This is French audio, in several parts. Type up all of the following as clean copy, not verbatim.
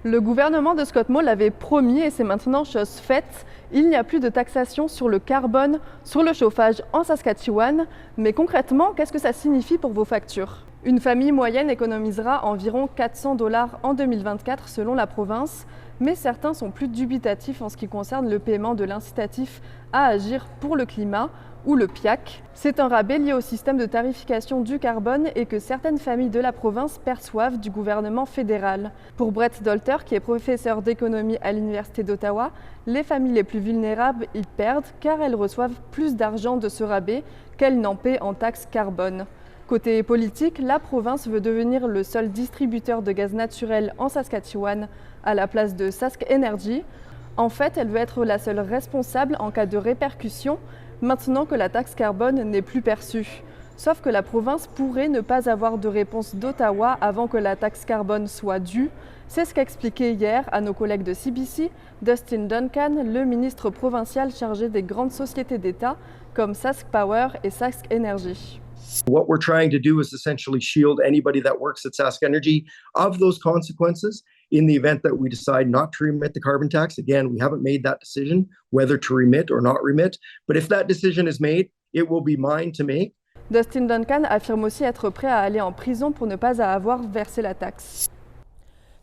Le gouvernement de Scott Moe l'avait promis et c'est maintenant chose faite. Il n'y a plus de taxation sur le carbone, sur le chauffage en Saskatchewan. Mais concrètement, qu'est-ce que ça signifie pour vos factures? Une famille moyenne économisera environ 400 $ en 2024 selon la province. Mais certains sont plus dubitatifs en ce qui concerne le paiement de l'incitatif à agir pour le climat, ou le PIAC. C'est un rabais lié au système de tarification du carbone et que certaines familles de la province perçoivent du gouvernement fédéral. Pour Brett Dolter, qui est professeur d'économie à l'Université d'Ottawa, les familles les plus vulnérables y perdent car elles reçoivent plus d'argent de ce rabais qu'elles n'en paient en taxes carbone. Côté politique, la province veut devenir le seul distributeur de gaz naturel en Saskatchewan à la place de Sask Energy. En fait, elle veut être la seule responsable en cas de répercussions, maintenant que la taxe carbone n'est plus perçue. Sauf que la province pourrait ne pas avoir de réponse d'Ottawa avant que la taxe carbone soit due. C'est ce qu'a expliqué hier à nos collègues de CBC Dustin Duncan, le ministre provincial chargé des grandes sociétés d'État comme Sask Power et Sask Energy. What we're trying to do is essentially shield anybody that works at Sask Energy of those consequences in the event that we decide not to remit the carbon tax. Again, we haven't made that decision whether to remit or not remit, but if that decision is made, it will be mine to make. Dustin Duncan affirme aussi être prêt à aller en prison pour ne pas avoir versé la taxe.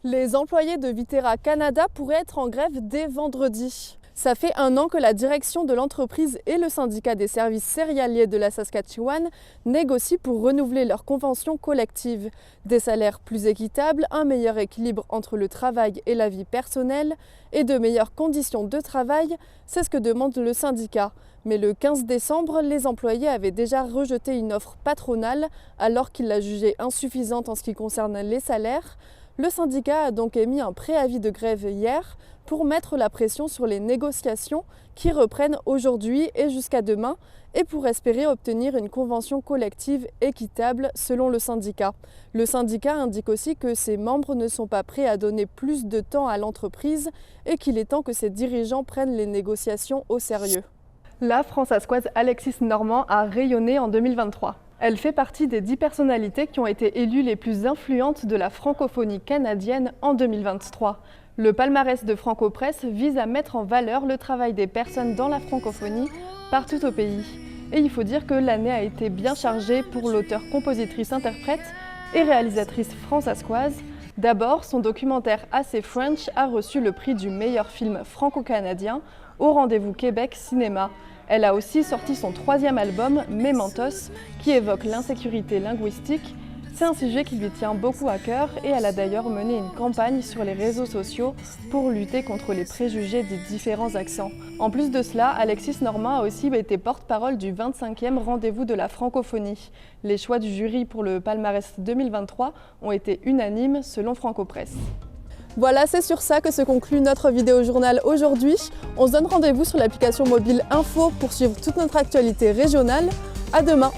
Les employés de Viterra Canada pourraient être en grève dès vendredi. Ça fait 1 an que la direction de l'entreprise et le syndicat des services céréaliers de la Saskatchewan négocient pour renouveler leur convention collective. Des salaires plus équitables, un meilleur équilibre entre le travail et la vie personnelle et de meilleures conditions de travail, c'est ce que demande le syndicat. Mais le 15 décembre, les employés avaient déjà rejeté une offre patronale alors qu'ils la jugeaient insuffisante en ce qui concerne les salaires. Le syndicat a donc émis un préavis de grève hier pour mettre la pression sur les négociations qui reprennent aujourd'hui et jusqu'à demain et pour espérer obtenir une convention collective équitable selon le syndicat. Le syndicat indique aussi que ses membres ne sont pas prêts à donner plus de temps à l'entreprise et qu'il est temps que ses dirigeants prennent les négociations au sérieux. La françaiscoise Alexis Normand a rayonné en 2023. Elle fait partie des 10 personnalités qui ont été élues les plus influentes de la francophonie canadienne en 2023. Le palmarès de Franco-Presse vise à mettre en valeur le travail des personnes dans la francophonie partout au pays. Et il faut dire que l'année a été bien chargée pour l'auteure, compositrice, interprète et réalisatrice françaiscoise. D'abord, son documentaire Assez French a reçu le prix du meilleur film franco-canadien au Rendez-vous Québec Cinéma. Elle a aussi sorti son 3e album, Mementos, qui évoque l'insécurité linguistique. C'est un sujet qui lui tient beaucoup à cœur et elle a d'ailleurs mené une campagne sur les réseaux sociaux pour lutter contre les préjugés des différents accents. En plus de cela, Alexis Normand a aussi été porte-parole du 25e Rendez-vous de la francophonie. Les choix du jury pour le palmarès 2023 ont été unanimes selon Franco-Presse. Voilà, c'est sur ça que se conclut notre vidéo journal aujourd'hui. On se donne rendez-vous sur l'application mobile Info pour suivre toute notre actualité régionale. À demain!